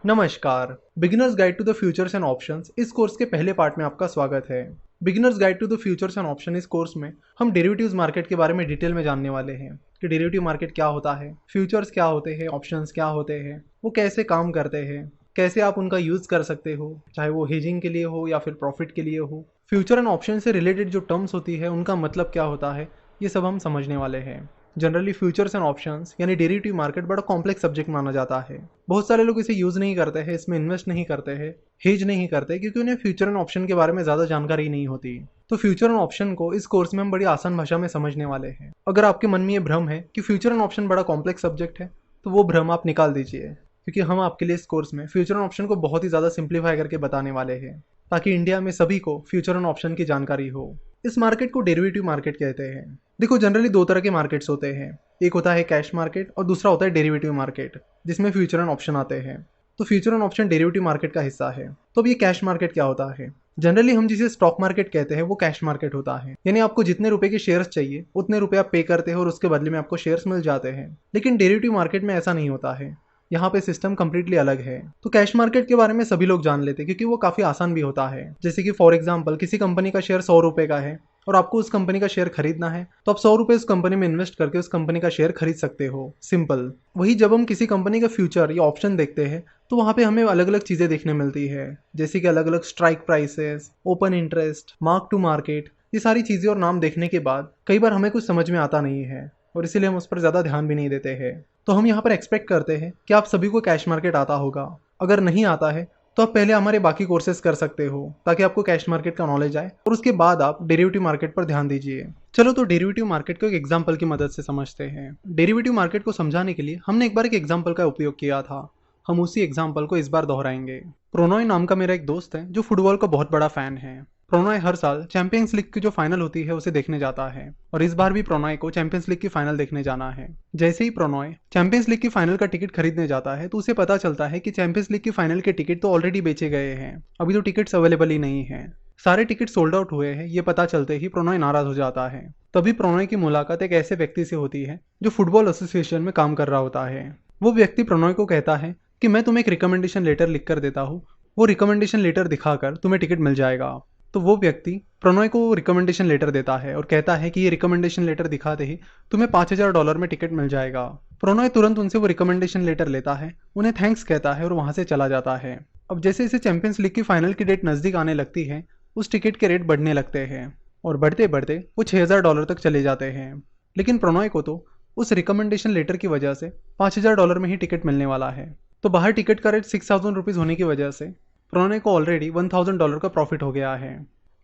नमस्कार। Beginners guide to the futures and options इस course के पहले पार्ट में आपका स्वागत है। Beginners guide to the futures and option इस कोर्स में हम डेरिवेटिव्स मार्केट के बारे में डिटेल में जानने वाले हैं कि डेरिवेटिव मार्केट क्या होता है, फ्यूचर्स क्या होते हैं, ऑप्शंस क्या होते हैं, वो कैसे काम करते हैं, कैसे आप उनका यूज़ कर सकते हो, चाहे वो हेजिंग के लिए हो या फिर प्रॉफिट के लिए हो। फ्यूचर एंड ऑप्शन से रिलेटेड जो टर्म्स होती है उनका मतलब क्या होता है, ये सब हम समझने वाले हैं। जनरली फ्यूचर्स एंड ऑप्शंस यानी डेरिवेटिव मार्केट बड़ा कॉम्प्लेक्स सब्जेक्ट माना जाता है। बहुत सारे लोग इसे यूज़ नहीं करते हैं, इसमें इन्वेस्ट नहीं करते हैं, हेज नहीं करते क्योंकि उन्हें फ्यूचर एंड ऑप्शन के बारे में ज़्यादा जानकारी नहीं होती। तो फ्यूचर एंड ऑप्शन को इस कोर्स में हम बड़ी आसान भाषा में समझने वाले हैं। अगर आपके मन में ये भ्रम है कि फ्यूचर एंड ऑप्शन बड़ा कॉम्प्लेक्स सब्जेक्ट है तो वो भ्रम आप निकाल दीजिए, क्योंकि हम आपके लिए इस कोर्स में फ्यूचर एंड ऑप्शन को बहुत ही ज़्यादा सिंप्लीफाई करके बताने वाले हैं ताकि इंडिया में सभी को फ्यूचर एंड ऑप्शन की जानकारी हो। इस मार्केट को डेरिवेटिव मार्केट कहते हैं। देखो, जनरली दो तरह के मार्केट्स होते हैं, एक होता है कैश मार्केट और दूसरा होता है डेरिवेटिव मार्केट जिसमें फ्यूचर एंड ऑप्शन आते हैं। तो future and option derivative market का हिस्सा है। तो अब ये कैश मार्केट क्या होता है? जनरली हम जिसे स्टॉक मार्केट कहते हैं वो कैश मार्केट होता है, यानी आपको जितने रुपए के शेयर्स चाहिए उतने रुपए आप पे करते हो और उसके बदले में आपको शेयर्स मिल जाते हैं। लेकिन डेरिवेटिव मार्केट में ऐसा नहीं होता है, यहाँ पे सिस्टम कम्प्लीटली अलग है। तो कैश मार्केट के बारे में सभी लोग जान लेते हैं क्योंकि वो काफ़ी आसान भी होता है। जैसे कि फॉर एग्जांपल किसी कंपनी का शेयर 100 रुपये का है और आपको उस कंपनी का शेयर खरीदना है तो आप 100 रुपये उस कंपनी में इन्वेस्ट करके उस कंपनी का शेयर खरीद सकते हो, सिंपल। वही जब हम किसी कंपनी का फ्यूचर या ऑप्शन देखते हैं तो वहाँ पे हमें अलग अलग चीज़ें देखने मिलती है, जैसे कि अलग अलग strike prices, open interest, mark to market. ये सारी चीज़ें और नाम देखने के बाद कई बार हमें कुछ समझ में आता नहीं है और इसीलिए हम उस पर ज़्यादा ध्यान भी नहीं देते हैं। तो हम यहाँ पर एक्सपेक्ट करते हैं कि आप सभी को कैश मार्केट आता होगा। अगर नहीं आता है तो आप पहले हमारे बाकी कोर्सेज कर सकते हो ताकि आपको कैश मार्केट का नॉलेज आए और उसके बाद आप डेरिवेटिव मार्केट पर ध्यान दीजिए। चलो तो डेरिवेटिव मार्केट को एक एग्जांपल की मदद से समझते हैं। डेरिवेटिव मार्केट को समझाने के लिए हमने एक बार एक एग्जांपल का उपयोग किया था, हम उसी एग्जांपल को इस बार दोहराएंगे। प्रोनॉय नाम का मेरा एक दोस्त है जो फुटबॉल का बहुत बड़ा फैन है। प्रोनॉय हर साल चैंपियंस लीग की जो फाइनल होती है उसे देखने जाता है और इस बार भी प्रोनॉय को चैंपियंस लीग की फाइनल देखने जाना है। जैसे ही प्रोनॉय चैंपियंस लीग की फाइनल का टिकट खरीदने जाता है तो उसे पता चलता है कि चैंपियंस लीग की फाइनल के टिकट तो ऑलरेडी बेचे गए हैं, अभी तो टिकट्स अवेलेबल ही नहीं है। सारे टिकट सोल्ड आउट हुए हैं, ये पता चलते ही प्रोनॉय नाराज हो जाता है। तभी प्रोनॉय की मुलाकात एक ऐसे व्यक्ति से होती है जो फुटबॉल एसोसिएशन में काम कर रहा होता है। वो व्यक्ति प्रोनॉय को कहता है कि मैं तुम्हें एक रिकमेंडेशन लेटर लिख कर देता हूँ, वो रिकमेंडेशन लेटर दिखाकर तुम्हें टिकट मिल जाएगा। तो वो व्यक्ति प्रोनॉय को रिकमेंडेशन लेटर देता है और कहता है कि ये रिकमेंडेशन लेटर दिखाते ही तुम्हें $5000 में टिकट मिल जाएगा। प्रोनॉय तुरंत उनसे वो रिकमेंडेशन लेटर लेता है, उन्हें थैंक्स कहता है और वहाँ से चला जाता है। अब जैसे जैसे चैंपियंस लीग की फाइनल की डेट नज़दीक आने लगती है उस टिकट के रेट बढ़ने लगते हैं और बढ़ते बढ़ते वो $6000 तक चले जाते हैं। लेकिन प्रोनॉय को तो उस रिकमेंडेशन लेटर की वजह से $5000 में ही टिकट मिलने वाला है। तो बाहर टिकट का रेट 6000 रुपीज़ होने की वजह से प्रोनॉय को ऑलरेडी $1000 का प्रॉफिट हो गया है।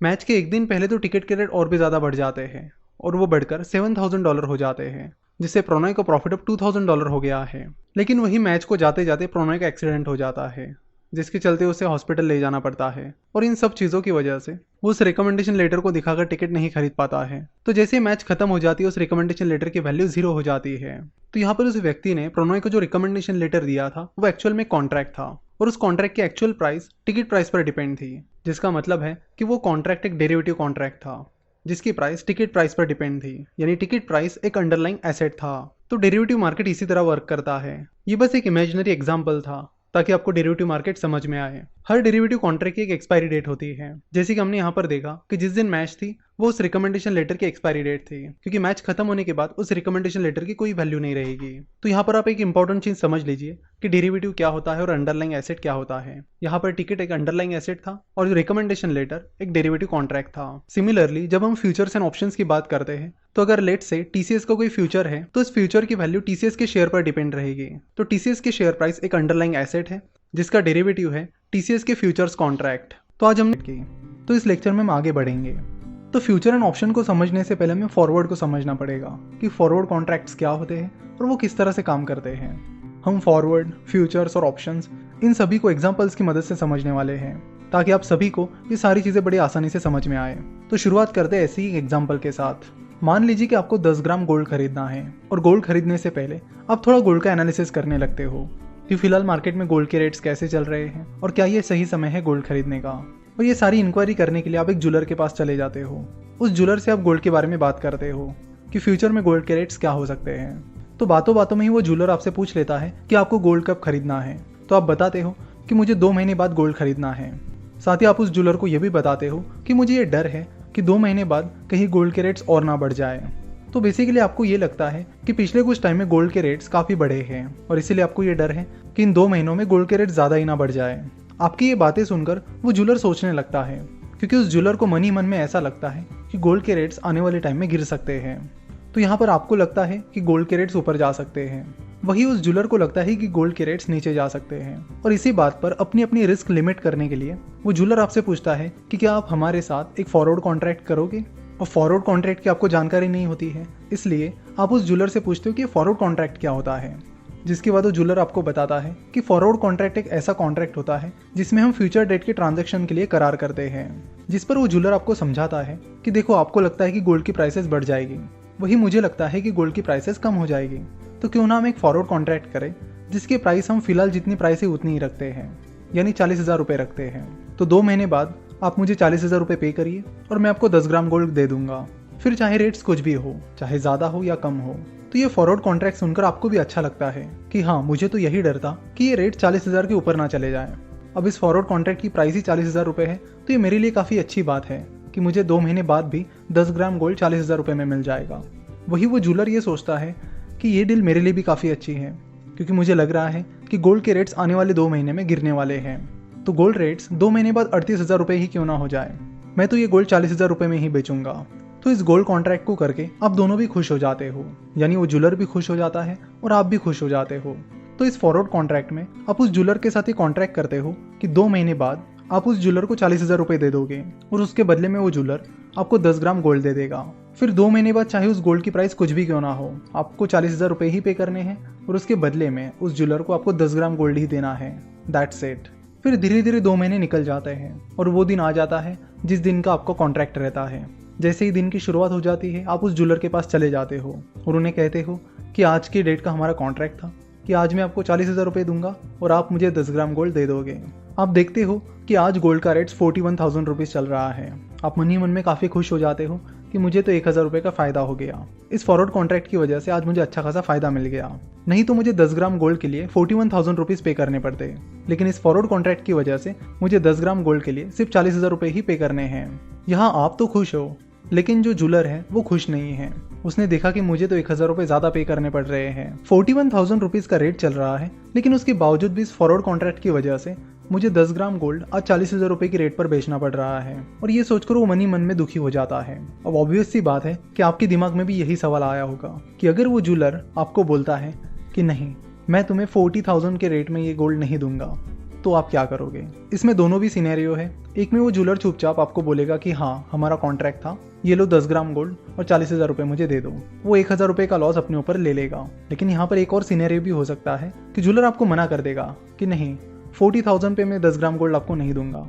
मैच के एक दिन पहले तो टिकट के रेट और भी ज़्यादा बढ़ जाते हैं और वो बढ़कर $7000 हो जाते हैं, जिससे प्रोनॉय का प्रॉफिट अब $2000 हो गया है। लेकिन वही मैच को जाते जाते प्रोनॉय का एक्सीडेंट हो जाता है, जिसके चलते उसे हॉस्पिटल ले जाना पड़ता है और इन सब चीज़ों की वजह से वो उस रिकमेंडेशन लेटर को दिखाकर टिकट नहीं खरीद पाता है। तो जैसे मैच खत्म हो जाती है उस रिकमेंडेशन लेटर की वैल्यू 0 हो जाती है। तो यहाँ पर उस व्यक्ति ने प्रोनॉय को जो रिकमेंडेशन लेटर दिया था वो एक्चुअल में कॉन्ट्रैक्ट था और उस कॉन्ट्रैक्ट की एक्चुअल प्राइस टिकट प्राइस पर डिपेंड थी, जिसका मतलब है कि वो कॉन्ट्रैक्ट एक डेरिवेटिव कॉन्ट्रैक्ट था जिसकी प्राइस टिकट प्राइस पर डिपेंड थी, यानी टिकट प्राइस एक अंडरलाइंग एसेट था। तो डेरिवेटिव मार्केट इसी तरह वर्क करता है। ये बस एक इमेजिनरी एग्जाम्पल था ताकि आपको डेरिवेटिव मार्केट समझ में आए। हर डेरिवेटिव कॉन्ट्रैक्ट की एक एक्सपायरी डेट होती है, जैसे कि हमने यहाँ पर देखा कि जिस दिन मैच थी वो उस रिकमेंडेशन लेटर की एक्सपायरी डेट थी, क्योंकि मैच खत्म होने के बाद उस रिकमेंडेशन लेटर की कोई वैल्यू नहीं रहेगी। तो यहाँ पर आप एक इंपॉर्टेंट चीज समझ लीजिए कि डेरिवेटिव क्या होता है और अंडरलाइंग एसेट क्या होता है। यहाँ पर टिकट एक अंडरलाइंग एसेट था और जो रिकमेंडेशन लेटर एक डेरिवेटिव कॉन्ट्रैक्ट था। सिमिलरली जब हम फ्यूचर्स एंड ऑप्शंस की बात करते हैं तो अगर लेट से टीसीएस का कोई फ्यूचर है तो इस फ्यूचर की वैल्यू टीसीएस के शेयर पर डिपेंड रहेगी। तो टीसीएस के शेयर प्राइस एक अंडरलाइंग एसेट है जिसका डेरिवेटिव है टीसीएस के फ्यूचर्स कॉन्ट्रैक्ट। तो आज हमने की तो इस लेक्चर में हम आगे बढ़ेंगे। तो फ्यूचर एंड ऑप्शन को समझने से पहले हमें फॉरवर्ड को समझना पड़ेगा कि फॉरवर्ड कॉन्ट्रैक्ट्स क्या होते हैं और वो किस तरह से काम करते हैं। हम फॉरवर्ड, फ्यूचर्स और ऑप्शंस इन सभी को एग्जांपल्स की मदद से समझने वाले हैं ताकि आप सभी को ये सारी चीज़ें बड़ी आसानी से समझ में आए। तो शुरुआत करते हैं ऐसे ही एग्जाम्पल के साथ। मान लीजिए कि आपको 10 ग्राम गोल्ड खरीदना है और गोल्ड खरीदने से पहले आप थोड़ा गोल्ड का एनालिसिस करने लगते हो कि फिलहाल मार्केट में गोल्ड के रेट्स कैसे चल रहे हैं और क्या ये सही समय है गोल्ड खरीदने का। और ये सारी इंक्वायरी करने के लिए आप एक ज्वेलर के पास चले जाते हो। उस ज्वेलर से आप गोल्ड के बारे में बात करते हो कि फ्यूचर में गोल्ड के रेट्स क्या हो सकते हैं। तो बातों बातों में ही वो ज्वेलर आपसे पूछ लेता है कि आपको गोल्ड कब खरीदना है। तो आप बताते हो कि मुझे 2 महीने बाद गोल्ड खरीदना है। साथ ही आप उस ज्वेलर को यह भी बताते हो कि मुझे ये डर है कि 2 महीने बाद कहीं गोल्ड के रेट्स और ना बढ़ जाए। तो बेसिकली आपको ये लगता है कि पिछले कुछ टाइम में गोल्ड के रेट्स काफ़ी बढ़े हैं और इसीलिए आपको ये डर है कि इन 2 महीनों में गोल्ड के रेट ज़्यादा ही ना बढ़ जाए। आपकी ये बातें सुनकर वो ज्वेलर सोचने लगता है, क्योंकि उस ज्वेलर को मन ही मन में ऐसा लगता है कि गोल्ड के रेट्स आने वाले टाइम में गिर सकते हैं। तो यहाँ पर आपको लगता है कि गोल्ड के रेट्स ऊपर जा सकते हैं, वही उस ज्वेलर को लगता है कि गोल्ड के रेट्स नीचे जा सकते हैं। और इसी बात पर अपनी अपनी रिस्क लिमिट करने के लिए वो ज्वेलर आपसे पूछता है कि क्या आप हमारे साथ एक फॉरवर्ड कॉन्ट्रैक्ट करोगे। और फॉरवर्ड कॉन्ट्रैक्ट की आपको जानकारी नहीं होती है, इसलिए आप उस ज्वेलर से पूछते हो कि फॉरवर्ड कॉन्ट्रैक्ट क्या होता है। जिसके बाद वो ज्वेलर आपको बताता है कि फॉरवर्ड कॉन्ट्रैक्ट एक ऐसा कॉन्ट्रैक्ट होता है जिसमें हम फ्यूचर डेट के ट्रांजैक्शन के लिए करार करते हैं। जिस पर वो ज्वेलर आपको समझाता है कि देखो, आपको लगता है कि गोल्ड की प्राइसेस बढ़ जाएगी, वही मुझे लगता है कि गोल्ड की प्राइसेस कम हो जाएगी। तो क्यों ना हम एक फॉरवर्ड कॉन्ट्रैक्ट करें जिसकी प्राइस हम फिलहाल जितनी प्राइस है उतनी ही रखते हैं, यानी 40,000 रुपये रखते हैं। तो 2 महीने बाद आप मुझे 40,000 रुपये पे करिए और मैं आपको 10 ग्राम गोल्ड दे दूंगा, फिर चाहे रेट्स कुछ भी हो, चाहे ज़्यादा हो या कम हो। तो ये फॉरवर्ड कॉन्ट्रैक्ट सुनकर आपको भी अच्छा लगता है कि हाँ, मुझे तो यही डर था कि ये रेट 40,000 के ऊपर ना चले जाए। अब इस फॉरवर्ड कॉन्ट्रैक्ट की प्राइस ही 40,000 रुपये है, तो ये मेरे लिए काफ़ी अच्छी बात है कि मुझे 2 महीने बाद भी 10 ग्राम गोल्ड 40,000 रुपये में मिल जाएगा। वही वो ज्वेलर ये सोचता है कि ये डील मेरे लिए भी काफ़ी अच्छी है, क्योंकि मुझे लग रहा है कि गोल्ड के रेट्स आने वाले 2 महीने में गिरने वाले हैं। तो गोल्ड रेट्स 2 महीने बाद 38,000 रुपये ही क्यों ना हो जाए, मैं तो ये गोल्ड 40,000 रुपये में ही बेचूंगा। तो इस गोल्ड कॉन्ट्रैक्ट को करके आप दोनों भी खुश हो जाते हो, यानी वो ज्वेलर भी खुश हो जाता है और आप भी खुश हो जाते हो। तो इस फॉरवर्ड कॉन्ट्रैक्ट में आप उस ज्वेलर के साथ ही कॉन्ट्रैक्ट करते हो कि 2 महीने बाद आप उस ज्वेलर को 40,000 रुपये दे दोगे और उसके बदले में वो ज्वेलर आपको 10 ग्राम गोल्ड दे देगा। फिर 2 महीने बाद चाहे उस गोल्ड की प्राइस कुछ भी क्यों ना हो, आपको 40,000 रुपये ही पे करने हैं और उसके बदले में उस ज्वेलर को आपको 10 ग्राम गोल्ड ही देना है। That's it. फिर धीरे धीरे 2 महीने निकल जाते हैं और वो दिन आ जाता है जिस दिन का आपका कॉन्ट्रैक्ट रहता है। जैसे ही दिन की शुरुआत हो जाती है, आप उस ज्वेलर के पास चले जाते हो और उन्हें कहते हो कि आज की डेट का हमारा कॉन्ट्रैक्ट था कि आज मैं आपको 40,000 रुपये दूंगा और आप मुझे 10 ग्राम गोल्ड दे दोगे। आप देखते हो कि आज गोल्ड का रेट 41,000 रुपीज़ चल रहा है। आप मन ही मन में काफ़ी खुश हो जाते हो कि मुझे तो 1,000 रुपये का फ़ायदा हो गया। इस फॉरवर्ड कॉन्ट्रैक्ट की वजह से आज मुझे अच्छा खासा फ़ायदा मिल गया, नहीं तो मुझे 10 ग्राम गोल्ड के लिए 41,000 रुपीज़ पे करने पड़ते। लेकिन इस फॉरवर्ड कॉन्ट्रैक्ट की वजह से मुझे 10 ग्राम गोल्ड के लिए सिर्फ 40,000 रुपये ही पे करने हैं। यहाँ आप तो खुश हो, लेकिन जो ज्वेलर है वो खुश नहीं है। उसने देखा कि मुझे तो 1,000 रुपये ज़्यादा पे करने पड़ रहे हैं। 41,000 रुपीज़ का रेट चल रहा है, लेकिन उसके बावजूद भी इस फॉरवर्ड कॉन्ट्रैक्ट की वजह से मुझे 10 ग्राम गोल्ड आज 40,000 रुपये की रेट पर बेचना पड़ रहा है। और ये सोचकर वो मन ही मन में दुखी हो जाता है। अब ऑब्वियस सी बात है कि आपके दिमाग में भी यही सवाल आया होगा कि अगर वो ज्वेलर आपको बोलता है कि नहीं, मैं तुम्हें 40,000 के रेट में ये गोल्ड नहीं दूंगा, तो आप क्या करोगे। इसमें दोनों भी सिनेरियो है। एक में वो ज्वेलर चुपचाप आपको बोलेगा कि हाँ, हमारा कॉन्ट्रैक्ट था, ये लो 10 ग्राम गोल्ड और 40,000 रुपये मुझे दे दो। वो 1,000 रुपये का लॉस अपने ऊपर ले लेगा। लेकिन यहाँ पर एक और सिनेरियो भी हो सकता है कि ज्वेलर आपको मना कर देगा कि नहीं, 40,000 पे मैं 10 ग्राम गोल्ड आपको नहीं दूंगा।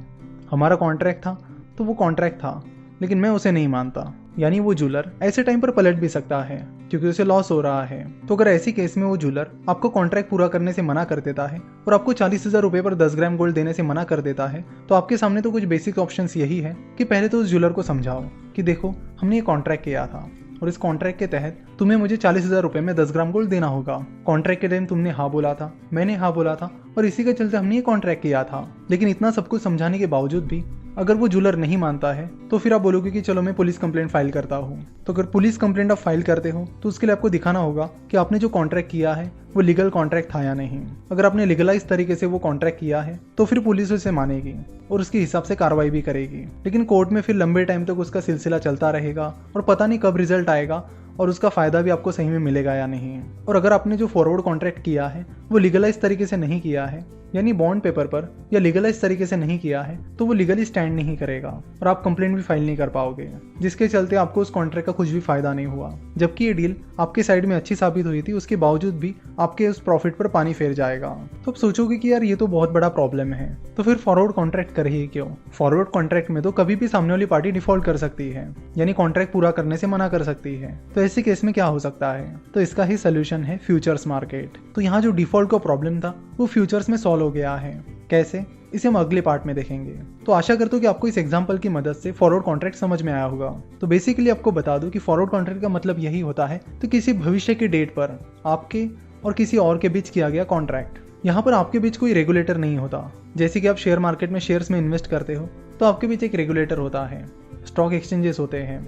हमारा कॉन्ट्रैक्ट था तो वो कॉन्ट्रैक्ट था, लेकिन मैं उसे नहीं मानता। यानी वो ज्वेलर ऐसे टाइम पर पलट भी सकता है क्योंकि उसे लॉस हो रहा है। तो अगर ऐसी केस में वो ज्वेलर आपको कॉन्ट्रैक्ट पूरा करने से मना कर देता है और आपको 40,000 रुपये पर 10 ग्राम गोल्ड देने से मना कर देता है, तो आपके सामने तो कुछ बेसिक ऑप्शंस यही है कि पहले तो उस ज्वेलर को समझाओ कि देखो, हमने ये कॉन्ट्रैक्ट किया था और इस कॉन्ट्रैक्ट के तहत तुम्हें मुझे 40,000 रुपये में 10 ग्राम गोल्ड देना होगा। कॉन्ट्रैक्ट के टाइम तुमने हाँ बोला था, मैंने हाँ बोला था और इसी के चलते हमने ये कॉन्ट्रैक्ट किया था। लेकिन इतना सब कुछ समझाने के बावजूद भी अगर वो ज्वेलर नहीं मानता है, तो फिर आप बोलोगे कि चलो मैं पुलिस कंप्लेंट फाइल करता हूँ। तो अगर पुलिस कंप्लेंट आप फाइल करते हो तो उसके लिए आपको दिखाना होगा कि आपने जो कॉन्ट्रैक्ट किया है वो लीगल कॉन्ट्रैक्ट था या नहीं। अगर आपने लीगलाइज तरीके से वो कॉन्ट्रैक्ट किया है तो फिर पुलिस उसे मानेगी और उसके हिसाब से कार्रवाई भी करेगी। लेकिन कोर्ट में फिर लंबे टाइम तक उसका सिलसिला चलता रहेगा और पता नहीं कब रिजल्ट आएगा और उसका फ़ायदा भी आपको सही में मिलेगा या नहीं। और अगर आपने जो फॉरवर्ड कॉन्ट्रैक्ट किया है वो लीगलाइज तरीके से नहीं किया है, यानी बॉन्ड पेपर पर या लीगलाइज तरीके से नहीं किया है, तो वो लीगली स्टैंड नहीं करेगा और आप कंप्लेंट भी फाइल नहीं कर पाओगे, जिसके चलते आपको उस कॉन्ट्रैक्ट का कुछ भी फायदा नहीं हुआ। जबकि ये डील आपके साइड में अच्छी साबित हुई थी, उसके बावजूद भी आपके उस प्रॉफिट पर पानी फेर जाएगा। तो आप सोचोगे कि यार ये तो बहुत बड़ा प्रॉब्लम है, तो फिर फॉरवर्ड कॉन्ट्रैक्ट कर ही क्यों। फॉरवर्ड कॉन्ट्रैक्ट में तो कभी भी सामने वाली पार्टी डिफॉल्ट कर सकती है, यानी कॉन्ट्रैक्ट पूरा करने से मना कर सकती है। तो ऐसे केस में क्या हो सकता है, तो इसका ही सोल्यूशन है फ्यूचर्स मार्केट। तो यहाँ जो डिफॉल्ट का प्रॉब्लम था वो फ्यूचर्स में सॉल्व हो गया है। कैसे, इसे हम अगले पार्ट में देखेंगे। तो आशा करता हूँ कि आपको इस एग्जांपल की मदद से फॉरवर्ड कॉन्ट्रैक्ट समझ में आया होगा। तो बेसिकली आपको बता दूं कि फॉरवर्ड कॉन्ट्रैक्ट का मतलब यही होता है तो किसी भविष्य की डेट पर आपके और किसी और के बीच किया गया कॉन्ट्रैक्ट। यहाँ पर आपके बीच कोई रेगुलेटर नहीं होता। जैसे कि आप शेयर मार्केट में शेयर्स में इन्वेस्ट करते हो तो आपके बीच एक रेगुलेटर होता है, स्टॉक एक्सचेंजेस होते हैं।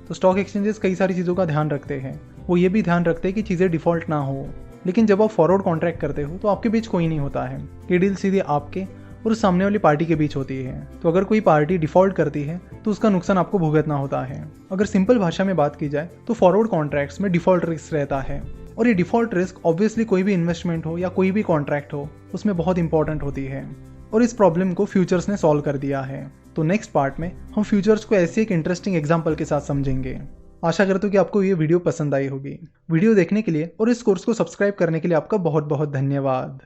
तो स्टॉक एक्सचेंजेस कई सारी चीज़ों का ध्यान रखते हैं। वो ये भी ध्यान रखते हैं कि चीज़ें डिफ़ॉल्ट ना हो। लेकिन जब आप फॉरवर्ड कॉन्ट्रैक्ट करते हो तो आपके बीच कोई नहीं होता है। ये डील सीधे आपके और उस सामने वाली पार्टी के बीच होती है। तो अगर कोई पार्टी डिफ़ॉल्ट करती है तो उसका नुकसान आपको भुगतना होता है। अगर सिंपल भाषा में बात की जाए तो फॉरवर्ड कॉन्ट्रैक्ट्स में डिफ़ॉल्ट रिस्क रहता है, और ये डिफ़ॉल्ट रिस्क ऑब्वियसली कोई भी इन्वेस्टमेंट हो या कोई भी कॉन्ट्रैक्ट हो उसमें बहुत इंपॉर्टेंट होती है। और इस प्रॉब्लम को फ्यूचर्स ने सॉल्व कर दिया है। तो नेक्स्ट पार्ट में हम फ्यूचर्स को ऐसे एक इंटरेस्टिंग एग्जाम्पल के साथ समझेंगे। आशा करता हूँ कि आपको ये वीडियो पसंद आई होगी। वीडियो देखने के लिए और इस कोर्स को सब्सक्राइब करने के लिए आपका बहुत बहुत धन्यवाद।